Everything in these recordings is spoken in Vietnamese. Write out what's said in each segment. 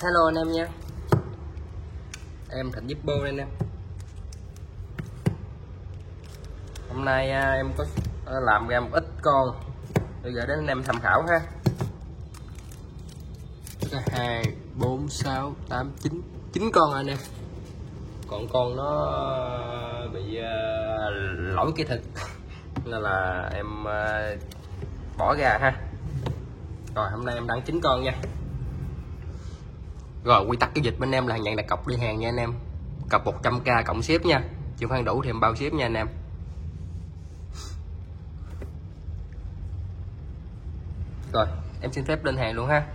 Hello anh em nha. Em Thịnh Zippo đây anh em. Hôm nay em có làm ra một ít con để gửi đến anh em tham khảo ha. 2, 4, 6, 8, 9 con anh em. Còn con nó bị lỗi kỹ thuật nên là em bỏ ra ha. Rồi hôm nay em đăng 9 con nha. Rồi quy tắc cái dịch bên em là nhận đặt cọc đi hàng nha anh em. Cọc 100k cộng ship nha. Chưa khoan đủ thì em bao ship nha anh em. Rồi em xin phép lên hàng luôn ha.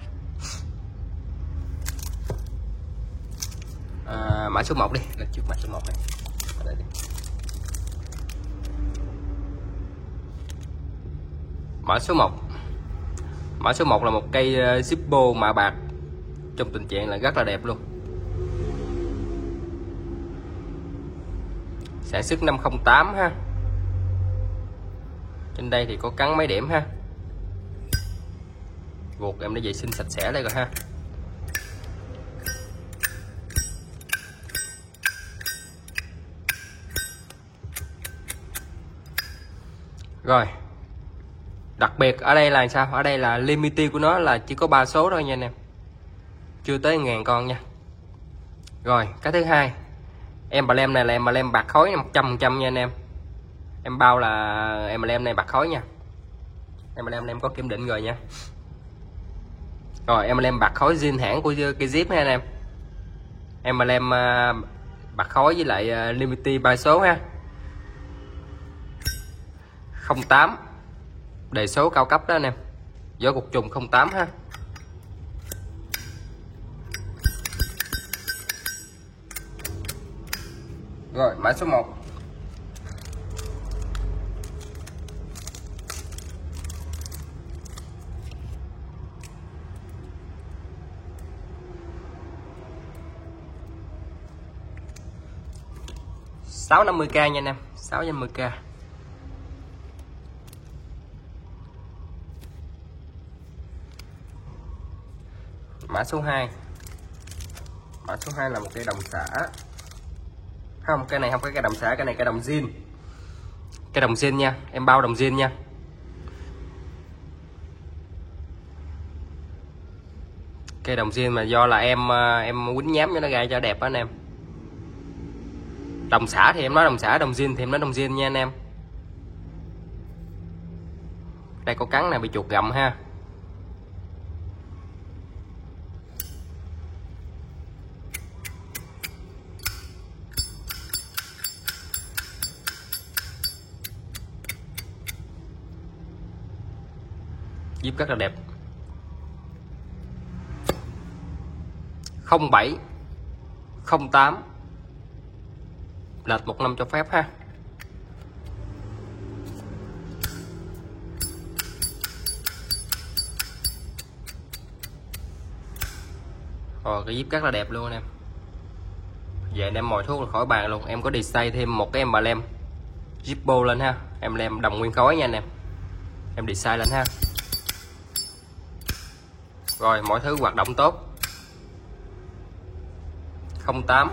Mã số 1 đi, lên trước mã số 1 này. Ở đây đi. Mã số 1. Mã số 1 là một cây Zippo mạ bạc trong tình trạng là rất là đẹp luôn. Sản xuất 508 ha. Trên đây thì có cắn mấy điểm ha. Ruột em đã vệ sinh sạch sẽ đây rồi ha. Rồi đặc biệt ở đây là sao? Ở đây là limited của nó là chỉ có 3 số thôi nha anh em, chưa tới 1000 con nha. Rồi cái thứ hai, emblem này là emblem bạc khối 100% nha anh em. Em bao là emblem này bạc khối nha. Emblem này em có kiểm định rồi nha. Rồi emblem bạc khối zin hãng của cây Zip ha anh em. Emblem bạc khối với lại limited 3 số ha. 08 đề số cao cấp đó anh em. Vỏ cục trùng 08 ha. Rồi mã số 1. $650k nha anh em, 650k. Mã số 2. Mã số 2 là một cây đồng xả. Không, cái này không phải cây đồng xả, cái này cây đồng zin. Cây đồng zin nha, em bao đồng zin nha. Cây đồng zin mà do là em quýnh nhám cho nó ra cho đẹp đó anh em. Đồng xả thì em nói đồng xả, đồng zin thì em nói đồng zin nha anh em. Đây có cắn này bị chuột gặm ha. Zip rất là đẹp. 07 08 lệch 1 năm cho phép ha. Rồi cái zip rất là đẹp luôn anh em. Về anh em mồi thuốc là khỏi bàn luôn. Em có design thêm một cái emblem Zippo lên ha. Emblem đồng nguyên khối nha anh em. Em design lên ha. Rồi mọi thứ hoạt động tốt. 08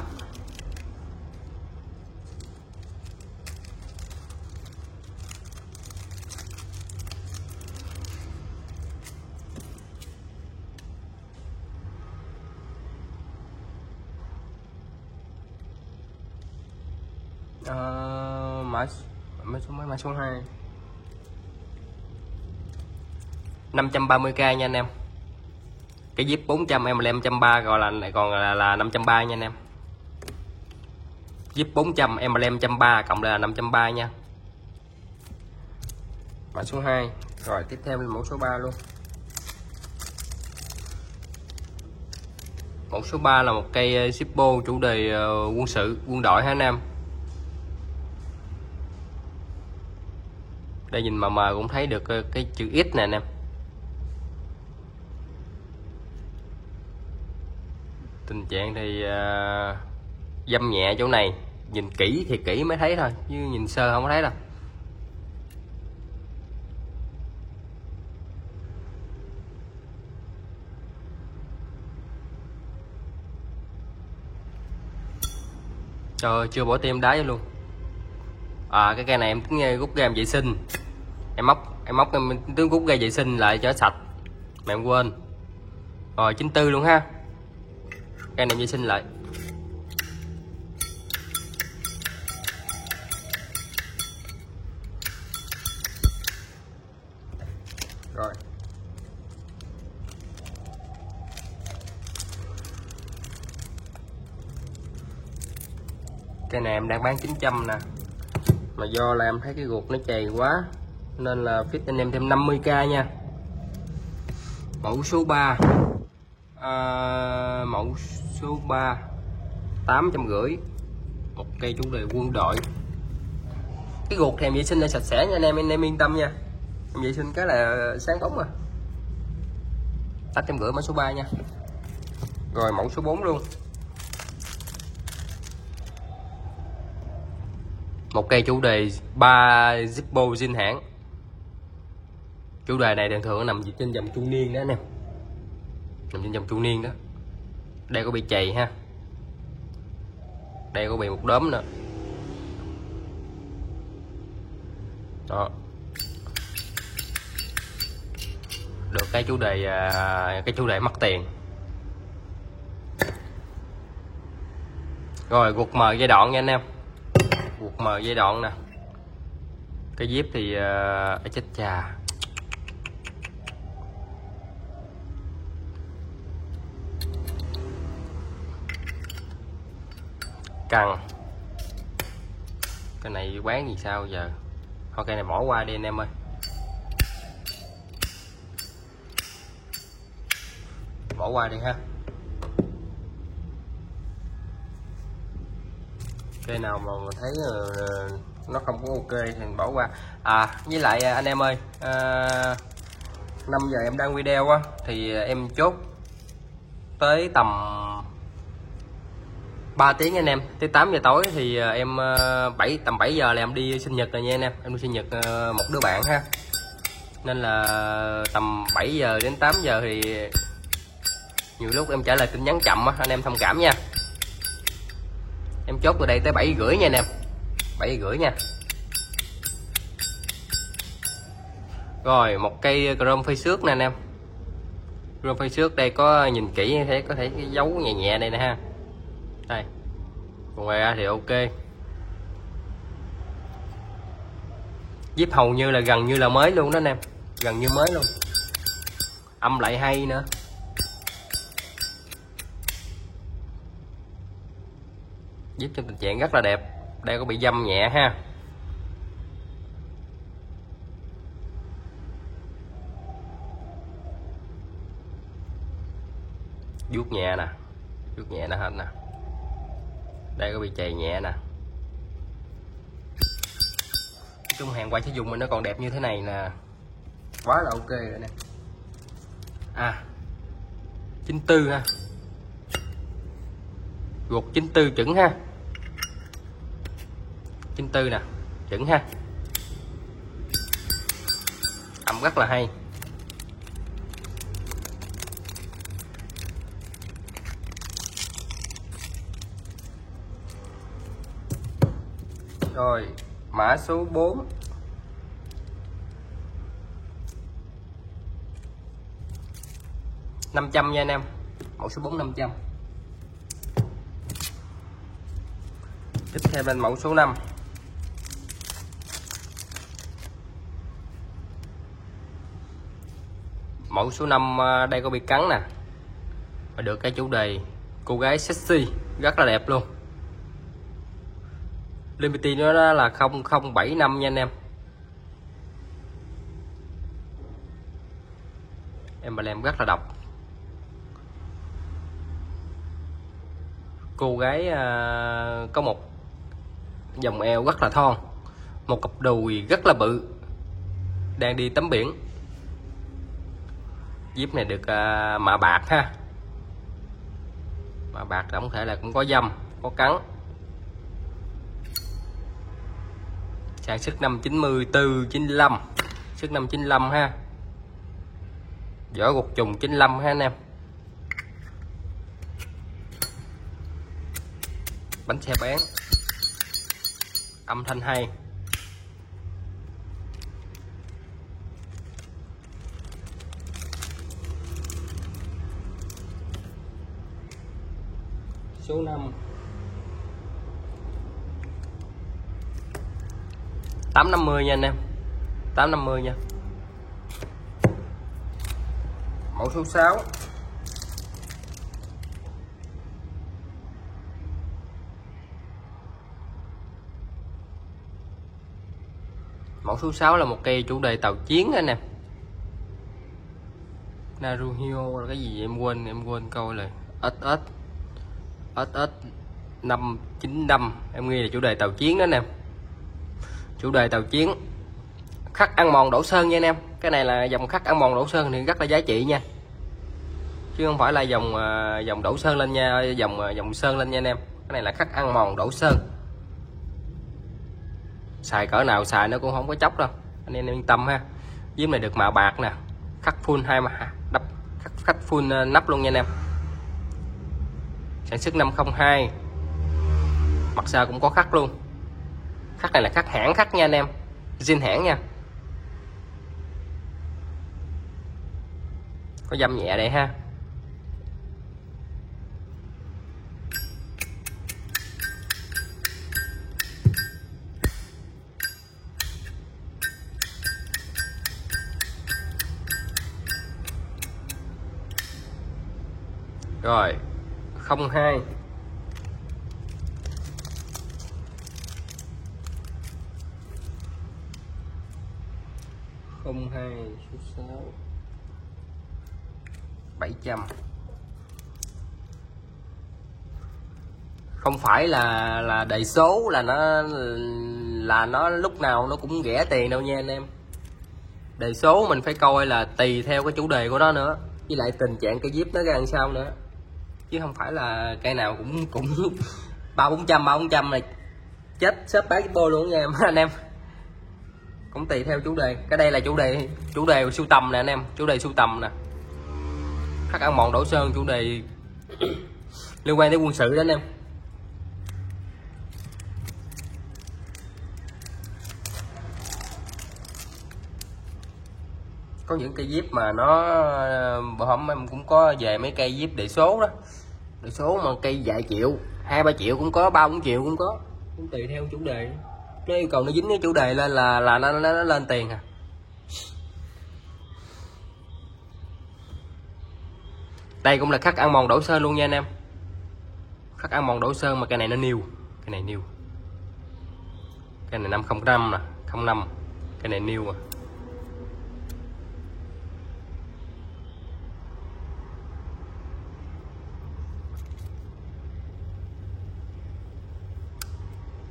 mã số 2 530k nha anh em. Cái zip 400 emblem 130 gọi là còn là 530 nha anh em. Zip 400 emblem 130 cộng là 530 nha. Mã số 2. Rồi tiếp theo là mẫu số 3 luôn. Mẫu số 3 là một cây Zippo chủ đề quân sự, quân đội ha anh em. Đây nhìn mờ cũng thấy được cái chữ X nè anh em. Tình trạng thì dâm nhẹ chỗ này, nhìn kỹ thì kỹ mới thấy thôi, chứ nhìn sơ không có thấy đâu. Trời ơi, chưa bỏ tim đá vô luôn. Cái cây này em tính rút ra em vệ sinh. Em móc em tính rút ra vệ sinh lại cho sạch mà em quên. Rồi 94 luôn ha. Cây này vệ sinh lại. Rồi. Cây này em đang bán 900 nè. Mà do là em thấy cái ruột nó chày quá nên là fit anh em thêm 50k nha. Mẫu số 3. Mẫu số 3 850. Một cây chủ đề quân đội. Cái ruột thì em vệ sinh là sạch sẽ nha anh em yên tâm nha. Em vệ sinh cái là sáng bóng à. 850 mã số 3 nha. Rồi mẫu số 4 luôn. Một cây chủ đề 3 Zippo zin hãng. Chủ đề này thường thường nằm trên dòng trung niên đó anh em. Nằm trên dòng trung niên đó. Đây có bị chày ha. Đây có bị một đốm nữa. Đó. Được cái chủ đề mất tiền. Rồi gục mờ giai đoạn nha anh em. Gục mờ giai đoạn nè. Cái dép thì chết chà. Căng. Cái này bán gì sao giờ? Thôi cây này bỏ qua đi anh em ơi. Bỏ qua đi ha. Cây nào mà thấy nó không có ok thì bỏ qua. Với lại anh em ơi, 5 giờ em đăng video á thì em chốt tới tầm 3 tiếng anh em, tới 8 giờ tối thì em tầm 7 giờ là em đi sinh nhật rồi nha anh em. Em đi sinh nhật một đứa bạn ha. Nên là tầm 7 giờ đến 8 giờ thì nhiều lúc em trả lời tin nhắn chậm á, anh em thông cảm nha. Em chốt từ đây tới 7:30 nha anh em. 7:30 nha. Rồi một cây chrome phay xước nè anh em. Chrome phay xước đây có nhìn kỹ như thế có thể cái dấu nhẹ nhẹ đây nè ha. Đây. Còn ngoài ra thì ok. Zip hầu như là gần như là mới luôn đó anh em. Gần như mới luôn. Âm lại hay nữa. Zip trong tình trạng rất là đẹp. Đây có bị dăm nhẹ ha. Vuốt nhẹ nè. Vuốt nhẹ nè hết nè. Đây có bị chày nhẹ nè. Nói chung hàng quay sử dụng mình nó còn đẹp như thế này nè. Quá là ok rồi nè. 94 ha. Ruột 94 chuẩn ha. 94 nè, chuẩn ha. Âm rất là hay. Rồi, mã số 4. $500 nha anh em. Mẫu số 4 500. Tiếp theo bên mẫu số 5. Mẫu số 5 đây có bị cắn nè. Và được cái chủ đề cô gái sexy rất là đẹp luôn. Limity nó là 0075 nha anh em. Emblem rất là độc. Cô gái có một vòng eo rất là thon, một cặp đùi rất là bự, đang đi tắm biển. Zip này được mạ bạc ha. Mạ bạc tổng thể là cũng có dăm, có cắn. Sản xuất năm 94, 95. Sức năm 95 ha. Vỏ gục trùng 95 ha anh em. Bánh xe bán. âm thanh hay. Số 5 850 nha anh em, 850 nha. Mẫu số 6 mẫu số 6 là một cây chủ đề tàu chiến anh em. Naruhio là cái gì em quên câu rồi. SS 595 em nghi là chủ đề tàu chiến đó anh em. Chủ đề tàu chiến, khắc ăn mòn đổ sơn nha anh em. Cái này là dòng khắc ăn mòn đổ sơn thì rất là giá trị nha, chứ không phải là dòng đổ sơn lên nha, dòng sơn lên nha anh em. Cái này là khắc ăn mòn đổ sơn, xài cỡ nào xài nó cũng không có chóc đâu, anh em yên tâm ha. Diếm này được mạ bạc nè, khắc full hai mà đắp khắc full nắp luôn nha anh em. Sản xuất 502, mặt sau cũng có khắc luôn. Khắc này là khắc hãng khắc nha anh em, zin hãng nha. Có dăm nhẹ đây ha. Rồi 02 số 6 700. Không phải là đầy số là nó lúc nào nó cũng rẻ tiền đâu nha anh em. Đề số mình phải coi là tùy theo cái chủ đề của nó nữa, với lại tình trạng cây diếp nó ra làm sao nữa, chứ không phải là cây nào cũng 300-400 này chết xếp basketball luôn nha em anh em. Cũng tùy theo chủ đề. Cái đây là chủ đề sưu tầm nè anh em, chủ đề sưu tầm nè, khắc ăn mòn đổ sơn, chủ đề liên quan đến quân sự đó anh em. Có những cây diếp mà nó bữa hôm em cũng có về mấy cây diếp để số đó, để số mà cây vài triệu, 2-3 triệu cũng có, 3-4 triệu cũng có, cũng tùy theo chủ đề. Nó yêu cầu nó dính cái chủ đề lên là nó lên tiền à. Đây cũng là khắc ăn mòn đổ sơn luôn nha anh em, khắc ăn mòn đổ sơn mà cây này nó new, cái này new, cái này 505 nè, 05, cái này new à.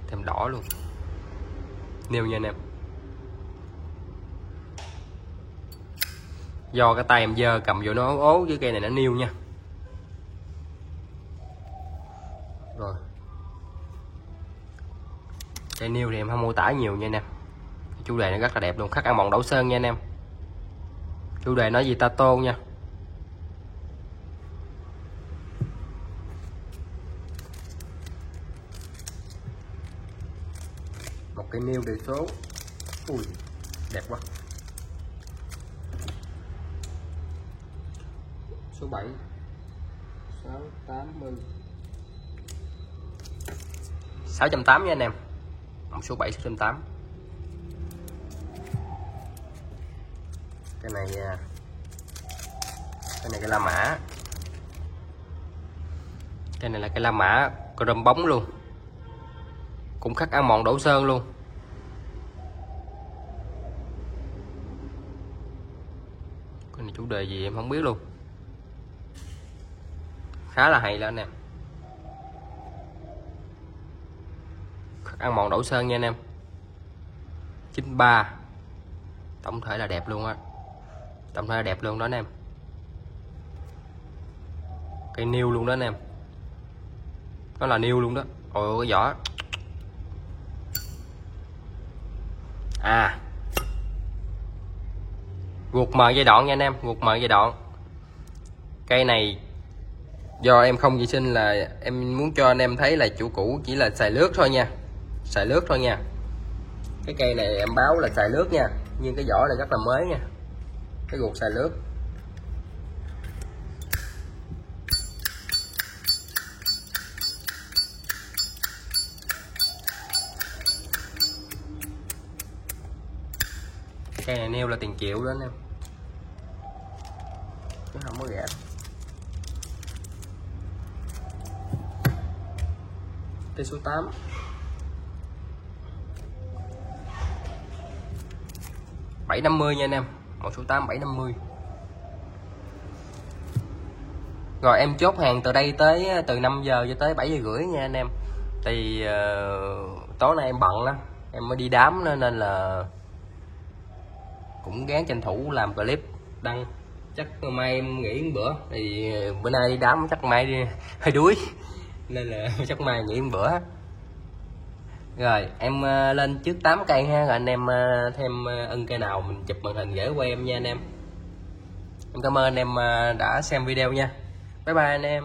Thêm đỏ luôn, nêu nha anh em. Do cái tay em dơ cầm vô nó ố với cây này nó nêu nha. Rồi cây nêu thì em không mô tả nhiều nha anh em. Chủ đề nó rất là đẹp luôn, khắc ăn mòn đổ sơn nha anh em. Chủ đề nói gì ta tôn nha. Một cây nêu đề số, ui đẹp quá. Số 7 680 680 nha anh em. Số 7 680. Cái này cái La Mã. Cái này là cái La Mã chrome bóng luôn, cũng khắc ăn mòn đổ sơn luôn. Cái này chủ đề gì em không biết luôn, khá là hay đó anh em. Khắc ăn mòn đổ sơn nha anh em. 93, tổng thể là đẹp luôn á, tổng thể là đẹp luôn đó anh em. Cây niêu luôn đó anh em, nó là niêu luôn đó. Ôi cái vỏ guột mờ giai đoạn nha anh em, guột mờ giai đoạn. Cây này do em không vệ sinh là em muốn cho anh em thấy là chủ cũ chỉ là xài lướt thôi nha, xài lướt thôi nha. Cái cây này em báo là xài lướt nha, nhưng cái vỏ này rất là mới nha, cái ruột xài lướt. Cây này nêu là tiền triệu đó anh em, chứ không có rẻ. Cây số 8 750 nha anh em, một số 8 750. Rồi em chốt hàng từ đây tới từ 5 giờ cho tới 7 giờ rưỡi nha anh em. Thì tối nay em bận lắm, em mới đi đám nữa, nên là cũng gắng tranh thủ làm clip đăng. Chắc mai em nghỉ một bữa, thì bữa nay đi đám chắc mai đi hơi đuối nên là chắc mai nghỉ một bữa. Rồi em lên trước 8 cây ha, rồi anh em thêm ưng cây nào mình chụp màn hình gửi qua em nha anh em. Em cảm ơn anh em đã xem video nha. Bye bye anh em.